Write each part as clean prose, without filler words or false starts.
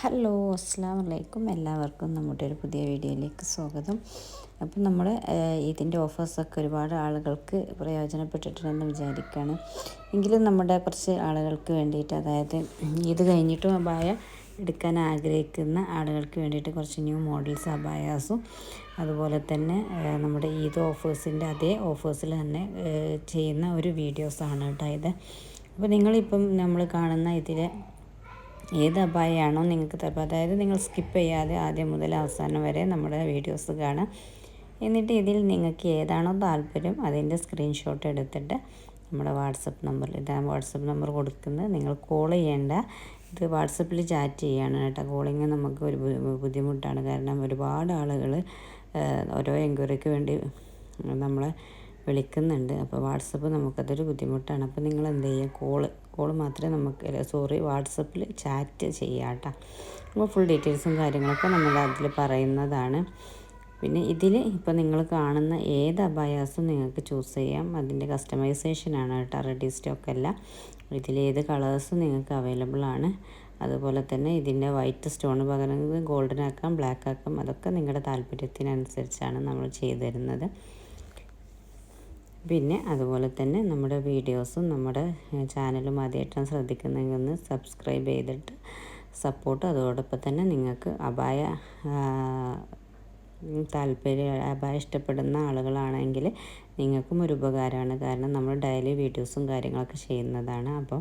Hello അസ്സലാമു അലൈക്കും. എല്ലാവർക്കും നമ്മുടെ ഒരു പുതിയ വീഡിയോയിലേക്ക് സ്വാഗതം. അപ്പം നമ്മൾ ഇതിൻ്റെ ഓഫേഴ്സൊക്കെ ഒരുപാട് ആളുകൾക്ക് പ്രയോജനപ്പെട്ടിട്ടുണ്ടെന്ന് വിചാരിക്കുകയാണ്. എങ്കിലും നമ്മുടെ കുറച്ച് ആളുകൾക്ക് വേണ്ടിയിട്ട്, അതായത് ഇത് കഴിഞ്ഞിട്ടും അബായ എടുക്കാൻ ആഗ്രഹിക്കുന്ന ആളുകൾക്ക് വേണ്ടിയിട്ട് കുറച്ച് ന്യൂ മോഡൽസ് അബായാസും അതുപോലെ തന്നെ നമ്മുടെ ഈദ് ഓഫേഴ്സിൻ്റെ അതേ ഓഫേഴ്സിൽ തന്നെ ചെയ്യുന്ന ഒരു വീഡിയോസാണ് കേട്ടോ ഇത്. അപ്പോൾ നിങ്ങളിപ്പം നമ്മൾ കാണുന്ന ഇതിലെ ഏത് അബായയാണോ നിങ്ങൾക്ക് താല്പര്യം, അതായത് നിങ്ങൾ സ്കിപ്പ് ചെയ്യാതെ ആദ്യം മുതൽ അവസാനം വരെ നമ്മുടെ വീഡിയോസ് കാണാം. എന്നിട്ട് ഇതിൽ നിങ്ങൾക്ക് ഏതാണോ താല്പര്യം അതിൻ്റെ സ്ക്രീൻഷോട്ട് എടുത്തിട്ട് നമ്മുടെ വാട്സപ്പ് നമ്പറിൽ, ഇതാണ് വാട്സപ്പ് നമ്പർ കൊടുക്കുന്നത്. നിങ്ങൾ കോൾ ചെയ്യേണ്ട, ഇത് വാട്സപ്പിൽ ചാറ്റ് ചെയ്യാണ് കേട്ടോ. കോളിങ് നമുക്ക് ഒരു ബുദ്ധിമുട്ടാണ്, കാരണം ഒരുപാട് ആളുകൾ ഓരോ എൻക്വയറിക്ക് വേണ്ടി നമ്മളെ വിളിക്കുന്നുണ്ട്. അപ്പോൾ വാട്സപ്പ് നമുക്കതൊരു ബുദ്ധിമുട്ടാണ്. അപ്പോൾ നിങ്ങൾ എന്ത് ചെയ്യുക, കോള് മാത്രമേ നമുക്ക് വാട്സപ്പിൽ ചാറ്റ് ചെയ്യാം കേട്ടോ. അപ്പോൾ ഫുൾ ഡീറ്റെയിൽസും കാര്യങ്ങളൊക്കെ നമ്മൾ അതിൽ പറയുന്നതാണ്. പിന്നെ ഇതിൽ ഇപ്പോൾ നിങ്ങൾ കാണുന്ന ഏത് അബായാസും നിങ്ങൾക്ക് ചൂസ് ചെയ്യാം. അതിൻ്റെ കസ്റ്റമൈസേഷനാണ് കേട്ടോ, റെഡി സ്റ്റോക്ക് അല്ല. ഇതിലേത് കളേഴ്സും നിങ്ങൾക്ക് അവൈലബിൾ ആണ്. അതുപോലെ തന്നെ ഇതിൻ്റെ വൈറ്റ് സ്റ്റോൺ പകരം ഗോൾഡൻ ആക്കാം, ബ്ലാക്ക് ആക്കാം. അതൊക്കെ നിങ്ങളുടെ താല്പര്യത്തിനനുസരിച്ചാണ് നമ്മൾ ചെയ്തു തരുന്നത്. പിന്നെ അതുപോലെ തന്നെ നമ്മുടെ വീഡിയോസും നമ്മുടെ ചാനലും ആദ്യമായിട്ടാണ് ശ്രദ്ധിക്കുന്നതെങ്കിൽ ഒന്ന് സബ്സ്ക്രൈബ് ചെയ്തിട്ട് സപ്പോർട്ട്. അതോടൊപ്പം തന്നെ നിങ്ങൾക്ക് അബായ ഇഷ്ടപ്പെടുന്ന ആളുകളാണെങ്കിൽ നിങ്ങൾക്കും ഒരു ഉപകാരമാണ്, കാരണം നമ്മൾ ഡെയിലി വീഡിയോസും കാര്യങ്ങളൊക്കെ ചെയ്യുന്നതാണ്. അപ്പോൾ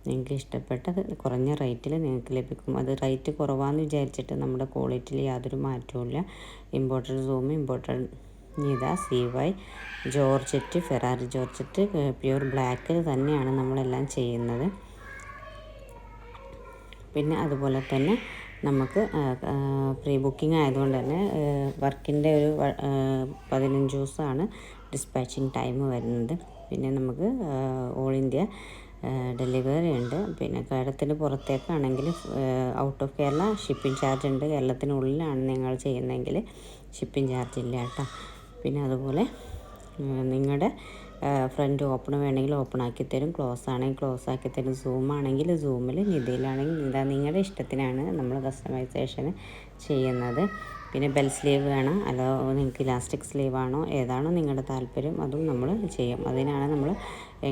നിങ്ങൾക്ക് ഇഷ്ടപ്പെട്ട കുറഞ്ഞ റേറ്റിൽ നിങ്ങൾക്ക് ലഭിക്കും. അത് റേറ്റ് കുറവാണെന്ന് വിചാരിച്ചിട്ട് നമ്മുടെ ക്വാളിറ്റിയിൽ യാതൊരു മാറ്റവും. Imported zoom, imported CY georgette, Ferrari georgette pure ബ്ലാക്കിൽ തന്നെയാണ് നമ്മളെല്ലാം ചെയ്യുന്നത്. പിന്നെ അതുപോലെ തന്നെ നമുക്ക് പ്രീ ബുക്കിംഗ് ആയതുകൊണ്ട് തന്നെ വർക്കിൻ്റെ ഒരു 15 ദിവസമാണ് ഡിസ്പാച്ചിങ് ടൈം വരുന്നത്. പിന്നെ നമുക്ക് ഓൾ ഇന്ത്യ ഡെലിവറി ഉണ്ട്. പിന്നെ കേരളത്തിന് പുറത്തേക്കാണെങ്കിൽ out of Kerala shipping charge ഉണ്ട്. കേരളത്തിനുള്ളിലാണ് നിങ്ങൾ ചെയ്യുന്നതെങ്കിൽ ഷിപ്പിംഗ് ചാർജ് ഇല്ല കേട്ടോ. പിന്നെ അതുപോലെ നിങ്ങളുടെ ഫ്രണ്ട് ഓപ്പൺ വേണമെങ്കിൽ ഓപ്പൺ ആക്കി തരും, ക്ലോസ് ആണെങ്കിൽ ക്ലോസ് ആക്കി തരും, സൂം ആണെങ്കിൽ സൂമിൽ, നിധിയിലാണെങ്കിൽ നിങ്ങളുടെ ഇഷ്ടത്തിനാണ് നമ്മൾ കസ്റ്റമൈസേഷൻ ചെയ്യുന്നത്. പിന്നെ ബെൽ സ്ലീവ് വേണം, അതോ നിങ്ങൾക്ക് ഇലാസ്റ്റിക് സ്ലീവ് ആണോ, ഏതാണോ നിങ്ങളുടെ താല്പര്യം അതും നമ്മൾ ചെയ്യും. അതിനാണ് നമ്മൾ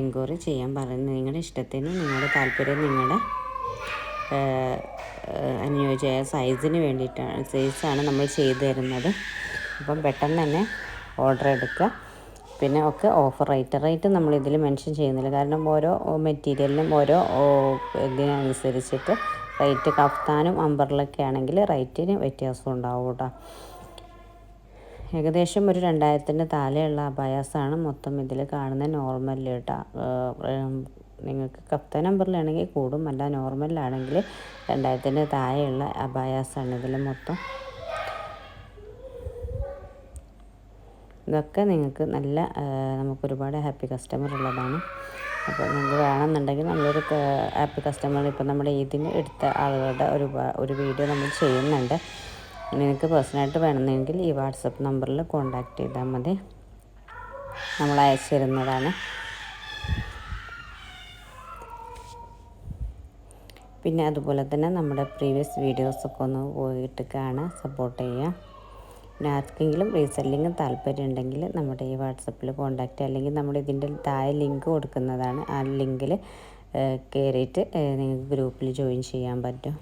എൻക്വയറി ചെയ്യാൻ പറയുന്നത്. നിങ്ങളുടെ ഇഷ്ടത്തിന്, നിങ്ങളുടെ താല്പര്യം, നിങ്ങളുടെ അനുയോജ്യമായ സൈസിന് വേണ്ടിയിട്ടാണ്, സൈസാണ് നമ്മൾ ചെയ്തു തരുന്നത്. അപ്പം പെട്ടെന്ന് തന്നെ ഓർഡർ എടുക്കുക. പിന്നെ ഒക്കെ ഓഫർ റേറ്റ് നമ്മളിതിൽ മെൻഷൻ ചെയ്യുന്നില്ല, കാരണം ഓരോ മെറ്റീരിയലിനും ഓരോ ഇതിനനുസരിച്ചിട്ട് റേറ്റ്. കഫ്താനും അമ്പർലൊക്കെ ആണെങ്കിൽ റേറ്റിന് വ്യത്യാസം ഉണ്ടാവും കേട്ടോ. ഏകദേശം ഒരു 2000-ൻ്റെ താഴെയുള്ള അബായാസാണ് മൊത്തം ഇതിൽ കാണുന്ന നോർമൽ കേട്ടോ. നിങ്ങൾക്ക് കഫ്താൻ അമ്പറിലാണെങ്കിൽ കൂടും, അല്ല നോർമലിലാണെങ്കിൽ 2000-ൻ്റെ താഴെയുള്ള അബായാസാണ് ഇതിൽ മൊത്തം. ഇതൊക്കെ നിങ്ങൾക്ക് നല്ല നമുക്കൊരുപാട് ഹാപ്പി കസ്റ്റമർ ഉള്ളതാണ്. അപ്പോൾ നിങ്ങൾക്ക് വേണമെന്നുണ്ടെങ്കിൽ നമ്മളൊരു ഹാപ്പി കസ്റ്റമർ, ഇപ്പോൾ നമ്മുടെ ഇതിന് എടുത്ത ആളുകളുടെ ഒരു വീഡിയോ നമ്മൾ ചെയ്യുന്നുണ്ട്. നിങ്ങൾക്ക് പേഴ്സണലായിട്ട് വേണമെന്നെങ്കിൽ ഈ വാട്സപ്പ് നമ്പറിൽ കോൺടാക്റ്റ് ചെയ്താൽ മതി, നമ്മൾ അയച്ചു തരുന്നതാണ്. പിന്നെ അതുപോലെ തന്നെ നമ്മുടെ പ്രീവിയസ് വീഡിയോസൊക്കെ ഒന്ന് പോയിട്ട് കാണാൻ സപ്പോർട്ട് ചെയ്യുക. പിന്നെ ആർക്കെങ്കിലും റീസെല്ലിങ് താല്പര്യം ഉണ്ടെങ്കിൽ നമ്മുടെ ഈ വാട്സപ്പിൽ കോൺടാക്റ്റ്, അല്ലെങ്കിൽ നമ്മുടെ ഇതിൻ്റെ താഴെ ലിങ്ക് കൊടുക്കുന്നതാണ്. ആ ലിങ്കിൽ കയറിയിട്ട് നിങ്ങൾക്ക് ഗ്രൂപ്പിൽ ജോയിൻ ചെയ്യാൻ പറ്റും.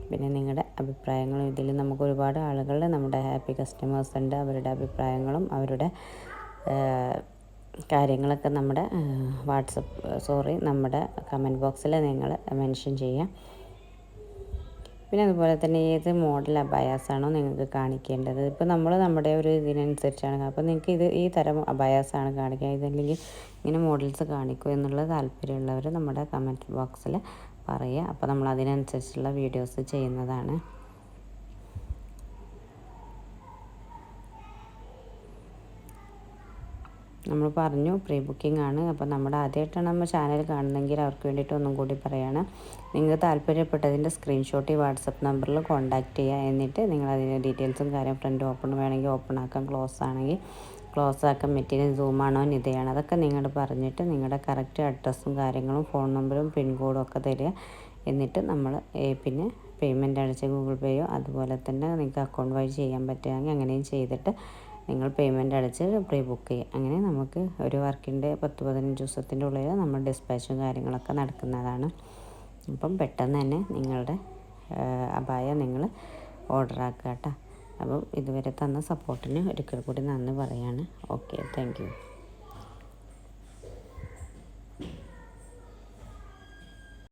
പിന്നെ നിങ്ങളുടെ അഭിപ്രായങ്ങളും, ഇതിൽ നമുക്ക് ഒരുപാട് ആളുകൾ നമ്മുടെ ഹാപ്പി കസ്റ്റമേഴ്സ് ഉണ്ട്. അവരുടെ അഭിപ്രായങ്ങളും അവരുടെ കാര്യങ്ങളൊക്കെ നമ്മുടെ നമ്മുടെ കമൻറ്റ് ബോക്സിൽ നിങ്ങൾ മെൻഷൻ ചെയ്യാം. പിന്നെ അതുപോലെ തന്നെ ഏത് മോഡൽ അബായാസാണോ നിങ്ങൾക്ക് കാണിക്കേണ്ടത്, ഇപ്പോൾ നമ്മുടെ ഒരു ഇതിനനുസരിച്ചാണ്. അപ്പോൾ നിങ്ങൾക്ക് ഈ തരം അബായാസാണ് കാണിക്കുക, ഇതല്ലെങ്കിൽ ഇങ്ങനെ മോഡൽസ് കാണിക്കുക എന്നുള്ള താല്പര്യമുള്ളവർ നമ്മുടെ കമൻറ്റ് ബോക്സിൽ പറയുക. അപ്പോൾ നമ്മൾ അതിനനുസരിച്ചുള്ള വീഡിയോസ് ചെയ്യുന്നതാണ്. നമ്മൾ പറഞ്ഞു പ്രീ ബുക്കിംഗ് ആണ്. അപ്പോൾ നമ്മുടെ ആദ്യമായിട്ടാണ് നമ്മൾ ചാനൽ കാണുന്നതെങ്കിൽ അവർക്ക് വേണ്ടിയിട്ട് ഒന്നും കൂടി പറയുകയാണ്. നിങ്ങൾക്ക് താല്പര്യപ്പെട്ടതിൻ്റെ സ്ക്രീൻഷോട്ട് ഈ വാട്സപ്പ് നമ്പറിൽ കോൺടാക്റ്റ് ചെയ്യുക. എന്നിട്ട് നിങ്ങൾ അതിൻ്റെ ഡീറ്റെയിൽസും ഫ്രണ്ട് ഓപ്പൺ വേണമെങ്കിൽ ഓപ്പൺ ആക്കാം, ക്ലോസ് ആണെങ്കിൽ ക്ലോസ് ആക്കാൻ മെറ്റീരിയൽ സൂമാണോ നിതയാണോ അതൊക്കെ നിങ്ങൾ പറഞ്ഞിട്ട് നിങ്ങളുടെ കറക്റ്റ് അഡ്രസ്സും കാര്യങ്ങളും ഫോൺ നമ്പറും പിൻകോഡും ഒക്കെ തരിക. എന്നിട്ട് നമ്മൾ പിന്നെ പേയ്മെൻറ്റ് അടച്ച ഗൂഗിൾ പേയോ അതുപോലെ തന്നെ നിങ്ങൾക്ക് അക്കൗണ്ട് വഴി ചെയ്യാൻ പറ്റുകയാണെങ്കിൽ അങ്ങനെയും ചെയ്തിട്ട് നിങ്ങൾ പേയ്മെൻറ്റ് അടച്ച് പ്രീ ബുക്ക് ചെയ്യുക. അങ്ങനെ നമുക്ക് ഒരു വർക്കിൻ്റെ 10-15 ദിവസത്തിൻ്റെ ഉള്ളിൽ നമ്മൾ ഡിസ്പാച്ചും കാര്യങ്ങളൊക്കെ നടക്കുന്നതാണ്. അപ്പം പെട്ടെന്ന് തന്നെ നിങ്ങളുടെ അബായ നിങ്ങൾ ഓർഡർ ആക്കുക കേട്ടോ. അപ്പം ഇതുവരെ തന്ന സപ്പോർട്ടിന് ഒരിക്കൽ കൂടി നന്ദി പറയാണ്. Okay, thank you.